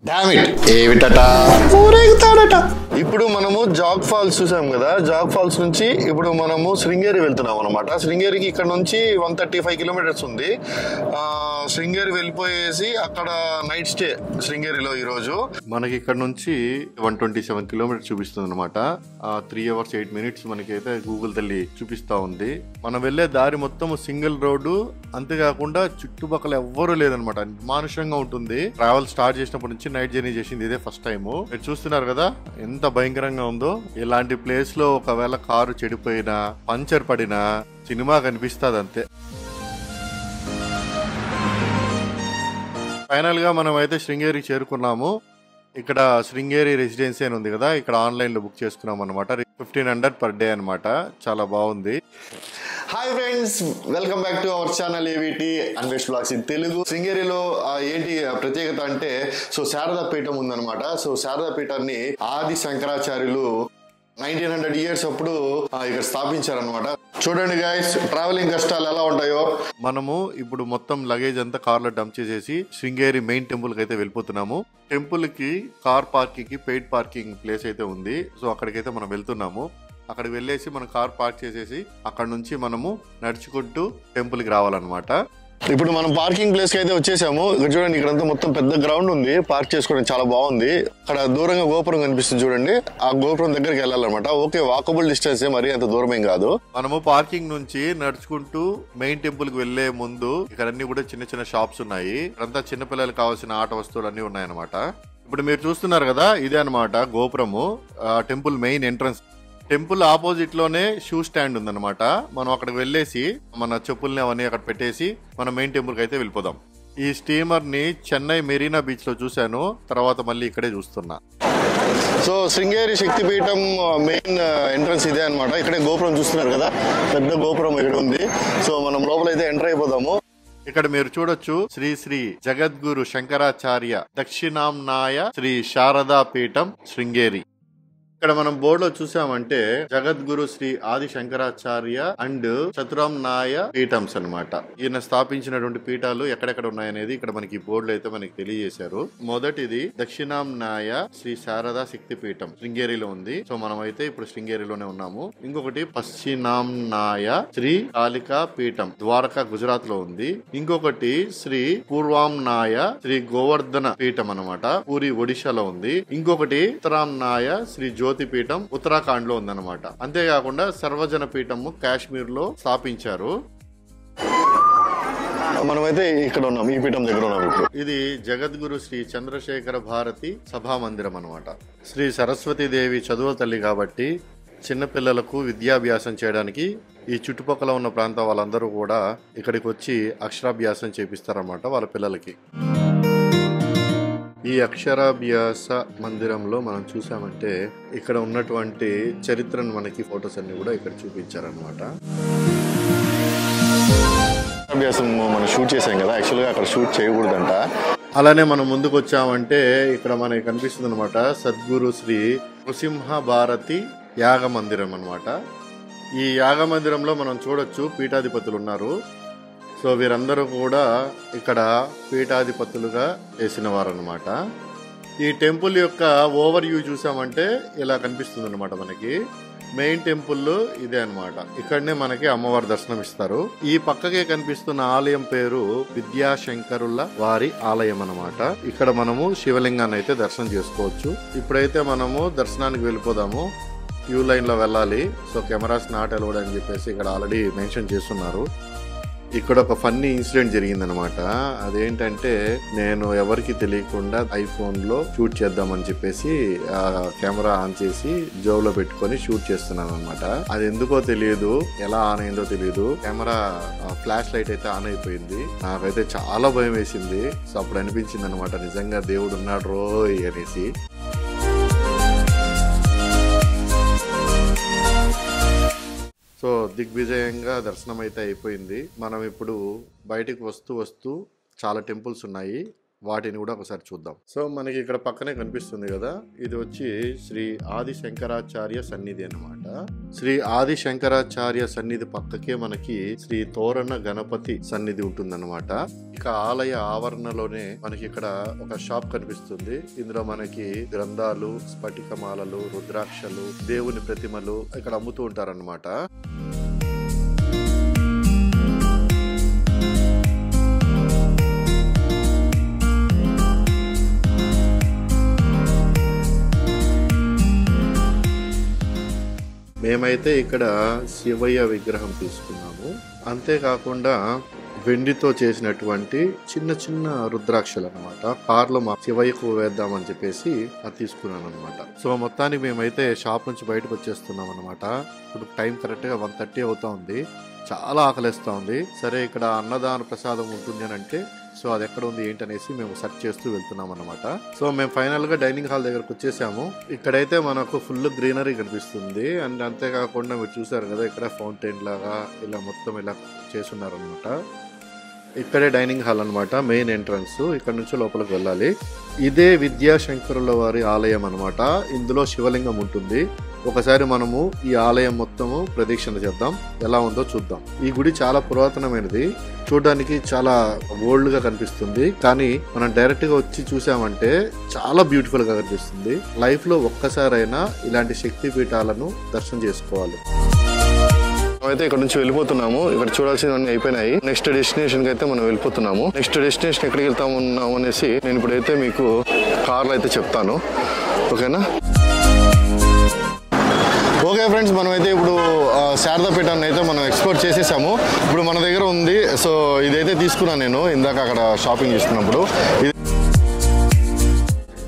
Damn it ఏమిటట ఊరేగుతాడట. ఇప్పుడు మనము zag falls చూసాం కదా, జాగ్ ఫాల్స్ నుంచి ఇప్పుడు మనము శృంగేరి వెళ్తున్నాం అనమాట. శృంగేరికి ఇక్కడ నుంచి 135 కిలోమీటర్స్ ఉంది. శృంగేరి వెళ్ళిపోయేసి అక్కడ నైట్ స్టే శృంగేరిలో. ఈ రోజు మనకి ఇక్కడ నుంచి 127 కిలోమీటర్స్ చూపిస్తుంది అనమాట. 3 hours 8 minutes మనకైతే గూగుల్ తల్లి చూపిస్తా ఉంది. మనం వెళ్లే దారి మొత్తం సింగిల్ రోడ్డు, అంతేకాకుండా చుట్టుపక్కల ఎవ్వరూ లేదనమాట. మానుషంగా ఉంటుంది. ట్రావెల్ స్టార్ట్ చేసినప్పటి నుంచి నైట్ జర్నీ చేసింది ఇదే ఫస్ట్ టైం. మీరు చూస్తున్నారు కదా ఎంత భయంకరంగా ఉందో. ఇలాంటి ప్లేస్ లో ఒకవేళ కారు చెడిపోయినా, పంచర్ పడినా సినిమా కనిపిస్తుంది అంతే. ఫైనల్ గా మనం అయితే శృంగేరికి చేరుకున్నాము. ఇక్కడ శృంగేరి రెసిడెన్సీ అని ఉంది కదా, ఇక్కడ ఆన్లైన్ లో బుక్ చేసుకున్నాం అనమాట. 1500 per day అనమాట. చాలా బాగుంది. Hi friends, welcome back to our channel ఏవిటి అన్వేష్ బ్లాగ్స్ ఇన్ తెలుగు. శృంగేరిలో ఏంటి ప్రత్యేకత అంటే, శారదా పీఠం ఉందన్నమాట. శారదా పీఠాన్ని ఆది శంకరాచార్యులు 1900 years అప్పుడు ఇక్కడ స్థాపించారనమాట. చూడండి గైస్, ట్రావెలింగ్ కష్టాలు ఎలా ఉంటాయో. మనము ఇప్పుడు మొత్తం లగేజ్ అంతా కార్ లో డంప్ చేసేసి శృంగేరి మెయిన్ టెంపుల్ కి అయితే వెళ్ళిపోతున్నాము. టెంపుల్ కి కార్ పార్కింగ్ కి పెయిడ్ పార్కింగ్ ప్లేస్ అయితే ఉంది. అక్కడికైతే మనం వెళ్తున్నాము. అక్కడికి వెళ్ళేసి మనం కార్ పార్క్ చేసేసి అక్కడ నుంచి మనము నడుచుకుంటూ టెంపుల్ కి రావాలన్నమాట. ఇప్పుడు మనం పార్కింగ్ ప్లేస్ కి అయితే వచ్చేసాము. ఇక్కడ చూడండి, ఇక్కడంతా మొత్తం పెద్ద గ్రౌండ్ ఉంది. పార్క్ చేసుకోవడం చాలా బాగుంది. అక్కడ దూరంగా గోపురం కనిపిస్తుంది చూడండి. ఆ గోపురం దగ్గరికి వెళ్ళాలన్నమాట. ఓకే, వాకబుల్ డిస్టెన్స్, మరి అంత దూరమేం కాదు. మనము పార్కింగ్ నుంచి నడుచుకుంటూ మెయిన్ టెంపుల్ కి వెళ్లే ముందు ఇక్కడ అన్ని కూడా చిన్న చిన్న షాప్స్ ఉన్నాయి. ఇక్కడంతా చిన్న పిల్లలకు కావాల్సిన ఆట వస్తువులు అన్ని ఉన్నాయన్నమాట. ఇప్పుడు మీరు చూస్తున్నారు కదా, ఇదే అనమాట గోపురము, temple main entrance. Temple opposite లోనే షూ స్టాండ్ ఉందన్నమాట. మనం అక్కడికి వెళ్ళేసి మన చెప్పుల్ని అవన్నీ అక్కడ పెట్టేసి మనం మెయిన్ టెంపుల్ కి అయితే వెళ్ళిపోదాం. ఈ స్టీమర్ ని చెన్నై మెరీనా బీచ్ లో చూశాను, తర్వాత మళ్ళీ ఇక్కడే చూస్తున్నా. శృంగేరి శక్తిపీఠం మెయిన్ ఎంట్రన్స్ ఇదే అనమాట. ఇక్కడే గోపురం చూస్తున్నారు కదా, పెద్ద గోపురం ఇక్కడ ఉంది. మనం లోపలైతే ఎంటర్ అయిపోదాము. ఇక్కడ మీరు చూడొచ్చు, శ్రీ శ్రీ జగద్గురు శంకరాచార్య దక్షిణాంనాయ శ్రీ శారదా పీఠం శృంగేరి. ఇక్కడ మనం బోర్డు లో చూసామంటే జగద్గురు శ్రీ ఆది శంకరాచార్య అండ్ చతురాంనాయ పీఠంస్ అన్నమాట. ఈయన స్థాపించినటువంటి పీఠాలు ఎక్కడెక్కడ ఉన్నాయనేది ఇక్కడ మనకి బోర్డు లో అయితే మనకి తెలియజేశారు. మొదటిది దక్షిణాంనాయ శ్రీ శారదా శక్తి పీఠం శృంగేరిలో ఉంది. మనం అయితే ఇప్పుడు శృంగేరిలోనే ఉన్నాము. ఇంకొకటి పశ్చిమాంనాయ శ్రీ కాళికా పీఠం ద్వారకా గుజరాత్ లో ఉంది. ఇంకొకటి శ్రీ పూర్వాంనాయ శ్రీ గోవర్ధన పీఠం అన్నమాట, పూరి ఒడిశాలో ఉంది. ఇంకొకటి ఉత్తరాంనాయ శ్రీ పీఠం ఉత్తరాఖండ్ లో ఉందన్నమాట. అంతేకాకుండా సర్వజన పీఠము కాశ్మీర్ లో స్థాపించారు. మనమైతే ఇక్కడ ఉన్నాం, ఈ పీఠం దగ్గర ఉన్నాం ఇప్పుడు. ఇది జగద్గురు శ్రీ చంద్రశేఖర భారతి సభా మందిరం అనమాట. శ్రీ సరస్వతి దేవి చదువు తల్లి కాబట్టి చిన్నపిల్లలకు విద్యాభ్యాసం చేయడానికి ఈ చుట్టుపక్కల ఉన్న ప్రాంతం వాళ్ళందరూ కూడా ఇక్కడికి వచ్చి అక్షరాభ్యాసం చేపిస్తారన్నమాట వాళ్ళ పిల్లలకి. ఈ అక్షరాభ్యాస మందిరంలో మనం చూసామంటే ఇక్కడ ఉన్నటువంటి చరిత్రను మనకి ఫొటోస్ అన్ని కూడా ఇక్కడ చూపించారనమాట. అభ్యాసం మనం షూట్ చేసాం కదా, యాక్చువల్గా అక్కడ షూట్ చేయకూడదంట. అలానే మనం ముందుకు వచ్చామంటే ఇక్కడ మనకి కనిపిస్తుంది అనమాట సద్గురు శ్రీ నృసింహ భారతి యాగ మందిరం అనమాట. ఈ యాగ మందిరంలో మనం చూడొచ్చు పీఠాధిపతులు ఉన్నారు. వీరందరూ కూడా ఇక్కడ పీఠాధిపతులుగా చేసిన వారు అనమాట. ఈ టెంపుల్ యొక్క ఓవర్ వ్యూ చూసామంటే ఇలా కనిపిస్తుంది అనమాట. మనకి మెయిన్ టెంపుల్ ఇదే అనమాట. ఇక్కడనే మనకి అమ్మవారి దర్శనం ఇస్తారు. ఈ పక్కకే కనిపిస్తున్న ఆలయం పేరు విద్యాశంకరుల వారి ఆలయం అనమాట. ఇక్కడ మనము శివలింగాన్ని అయితే దర్శనం చేసుకోవచ్చు. ఇప్పుడైతే మనము దర్శనానికి వెళ్ళిపోదాము. క్యూ లైన్ లో వెళ్ళాలి. కెమెరాస్ నాట్ అలౌడ్ అని చెప్పేసి ఇక్కడ ఆల్రెడీ మెన్షన్ చేస్తున్నారు. ఇక్కడ ఒక ఫన్నీ ఇన్సిడెంట్ జరిగిందనమాట. అదేంటంటే, నేను ఎవరికి తెలియకుండా ఐఫోన్ లో షూట్ చేద్దామని చెప్పేసి ఆ కెమెరా ఆన్ చేసి జోబులో పెట్టుకొని షూట్ చేస్తున్నాను అనమాట. అది ఎందుకో తెలియదు, ఎలా ఆన్ అయిందో తెలియదు. కెమెరా ఫ్లాష్ లైట్ అయితే ఆన్ అయిపోయింది. నాకైతే చాలా భయం వేసింది. అప్పుడు అనిపించింది అనమాట, నిజంగా దేవుడు ఉన్నాడు రోయ్ అనేసి. దిగ్విజయంగా దర్శనం అయితే అయిపోయింది. మనం ఇప్పుడు బయటికి వస్తూ చాలా టెంపుల్స్ ఉన్నాయి. వాటిని కూడా ఒకసారి చూద్దాం. సో మనకి ఇక్కడ పక్కనే కనిపిస్తుంది కదా, ఇది వచ్చి శ్రీ ఆది శంకరాచార్య సన్నిధి అన్నమాట. శ్రీ ఆది శంకరాచార్య సన్నిధి పక్కకే మనకి శ్రీ తోరణ గణపతి సన్నిధి ఉంటుందన్నమాట. ఇక ఆలయ ఆవరణలోనే మనకి ఇక్కడ ఒక షాప్ కనిపిస్తుంది. ఇందులో మనకి గ్రంథాలు, స్ఫటికమాలలు, రుద్రాక్షలు, దేవుని ప్రతిమలు ఇక్కడ అమ్ముతూ ఉంటారన్నమాట. మేమైతే ఇక్కడ శివయ్య విగ్రహం తీసుకున్నాము. అంతేకాకుండా వెండితో చేసినటువంటి చిన్న చిన్న రుద్రాక్షలు అనమాట. కార్లో మా శివయ్యకు వేద్దామని చెప్పేసి అది తీసుకున్నాను అనమాట. సో మొత్తానికి మేమైతే షాప్ నుంచి బయటకు వచ్చేస్తున్నాం అనమాట. ఇప్పుడు టైం కరెక్ట్గా 1:30 అవుతా ఉంది. చాలా ఆకలిస్తూ ఉంది. సరే ఇక్కడ అన్నదాన ప్రసాదం ఉంటుంది అని అంటే, సో అది ఎక్కడ ఉంది ఏంటనేసి మేము సెర్చ్ చేస్తూ వెళ్తున్నాం అనమాట. సో మేము ఫైనల్ గా డైనింగ్ హాల్ దగ్గరకు వచ్చేసాము. ఇక్కడైతే మనకు ఫుల్ గ్రీనరీ కనిపిస్తుంది. అండ్ అంతేకాకుండా మీరు చూసారు కదా, ఇక్కడ ఫౌంటైన్ లాగా ఇలా మొత్తం ఇలా చేస్తున్నారు అనమాట. ఇక్కడే డైనింగ్ హాల్ అనమాట, మెయిన్ ఎంట్రన్స్. ఇక్కడ నుంచి లోపలికి వెళ్ళాలి. ఇదే విద్యాశంకరుల వారి ఆలయం అనమాట. ఇందులో శివలింగం ఉంటుంది. ఒకసారి మనము ఈ ఆలయం మొత్తము ప్రదక్షిణ చేద్దాం, ఎలా ఉందో చూద్దాం. ఈ గుడి చాలా పురాతనమైనది, చూడడానికి చాలా ఓల్డ్ గా కనిపిస్తుంది. కానీ మనం డైరెక్ట్ గా వచ్చి చూసామంటే చాలా బ్యూటిఫుల్ గా కనిపిస్తుంది. లైఫ్ లో ఒక్కసారైనా ఇలాంటి శక్తి పీఠాలను దర్శనం చేసుకోవాలి. అయితే ఇక్కడ నుంచి వెళ్ళిపోతున్నాము. ఇక్కడ చూడాల్సినవన్నీ అయిపోయినాయి. నెక్స్ట్ డెస్టినేషన్ కి అయితే మనం వెళ్ళిపోతున్నాము. నెక్స్ట్ డెస్టినేషన్ ఎక్కడికి వెళ్తామన్నాము అనేసి నేను ఇప్పుడైతే మీకు కార్లో అయితే చెప్తాను. ఓకేనా? ఓకే ఫ్రెండ్స్, మనమైతే ఇప్పుడు శారదాపీఠాన్ని అయితే మనం ఎక్స్ప్లోర్ చేసేసాము. ఇప్పుడు మన దగ్గర ఉంది. సో ఇదైతే తీసుకున్నాను నేను ఇందాక అక్కడ షాపింగ్ చేస్తున్నప్పుడు.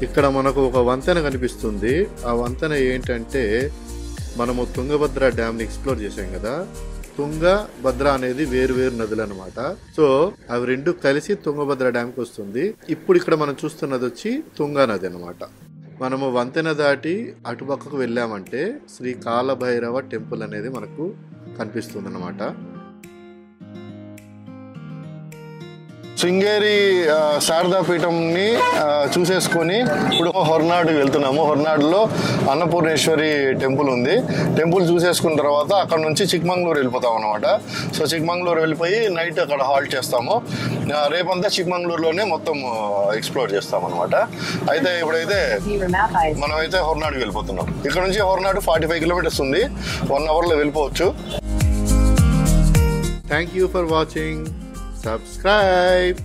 ఇక్కడ మనకు ఒక వంతెన కనిపిస్తుంది. ఆ వంతెన ఏంటంటే, మనము తుంగభద్ర డ్యామ్ని ఎక్స్ప్లోర్ చేసాం కదా, తుంగ భద్ర అనేది వేరు వేరు నదులు అనమాట. సో అవి రెండు కలిసి తుంగభద్ర డ్యామ్కి వస్తుంది. ఇప్పుడు ఇక్కడ మనం చూస్తున్నది వచ్చి తుంగా నది అనమాట. మనము వంతెన దాటి అటుపక్కకు వెళ్ళామంటే శ్రీ కాలభైరవ టెంపుల్ అనేది మనకు కనిపిస్తుంది అనమాట. శృంగేరి శారదాపీఠంని చూసేసుకొని ఇప్పుడు హొర్నాడుకి వెళ్తున్నాము. హొర్నాడులో అన్నపూర్ణేశ్వరి టెంపుల్ ఉంది. టెంపుల్ చూసేసుకున్న తర్వాత అక్కడ నుంచి చిక్మంగళూరు వెళ్ళిపోతాం అనమాట. సో చిక్మంగళూరు వెళ్ళిపోయి నైట్ అక్కడ హాల్ట్ చేస్తాము. రేపంతా చిక్మంగళూరులోనే మొత్తం ఎక్స్ప్లోర్ చేస్తాం అనమాట. అయితే ఇప్పుడైతే మనమైతే హొర్నాడుకి వెళ్ళిపోతున్నాం. ఇక్కడ నుంచి హొర్నాడు 45 కిలోమీటర్స్ ఉంది. 1 అవర్లో వెళ్ళిపోవచ్చు. Thank you for watching. Subscribe.